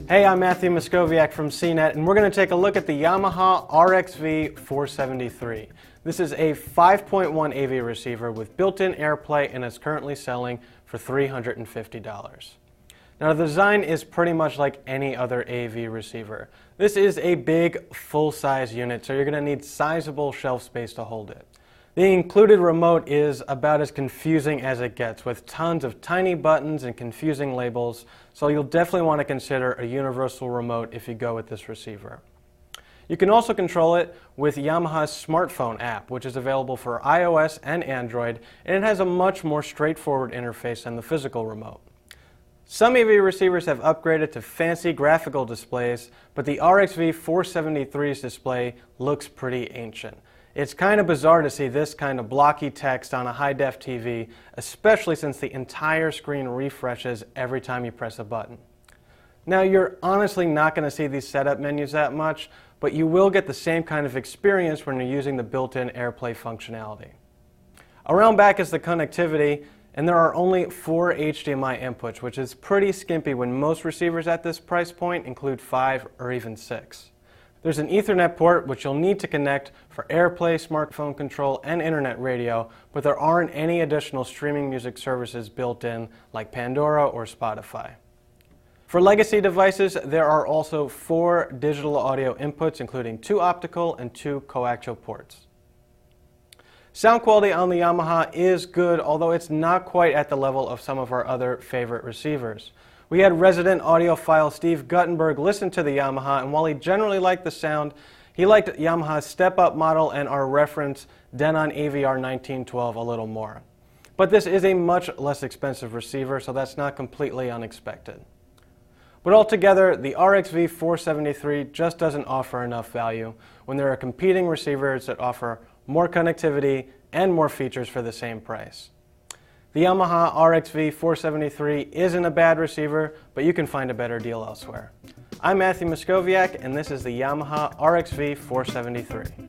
Hey, I'm Matthew Moscoviak from CNET, and we're going to take a look at the Yamaha RXV 473. This is a 5.1 AV receiver with built-in AirPlay and is currently selling for $350. Now, the design is pretty much like any other AV receiver. This is a big, full-size unit, so you're going to need sizable shelf space to hold it. The included remote is about as confusing as it gets, with tons of tiny buttons and confusing labels, so you'll definitely want to consider a universal remote if you go with this receiver. You can also control it with Yamaha's smartphone app, which is available for iOS and Android, and it has a much more straightforward interface than the physical remote. Some AV receivers have upgraded to fancy graphical displays, but the RXV 473's display looks pretty ancient. It's kind of bizarre to see this kind of blocky text on a high-def TV, especially since the entire screen refreshes every time you press a button. Now, you're honestly not going to see these setup menus that much, but you will get the same kind of experience when you're using the built-in AirPlay functionality. Around back is the connectivity, and there are only 4 HDMI inputs, which is pretty skimpy when most receivers at this price point include 5 or even 6. There's an Ethernet port which you'll need to connect for AirPlay, smartphone control, and internet radio, but there aren't any additional streaming music services built in like Pandora or Spotify. For legacy devices, there are also 4 digital audio inputs, including 2 optical and 2 coaxial ports. Sound quality on the Yamaha is good, although it's not quite at the level of some of our other favorite receivers. We had resident audiophile Steve Guttenberg listen to the Yamaha, and while he generally liked the sound, he liked Yamaha's step-up model and our reference Denon AVR 1912 a little more. But this is a much less expensive receiver, so that's not completely unexpected. But altogether, the RXV 473 just doesn't offer enough value when there are competing receivers that offer more connectivity and more features for the same price. The Yamaha RXV 473 isn't a bad receiver, but you can find a better deal elsewhere. I'm Matthew Moscoviak, and this is the Yamaha RXV 473.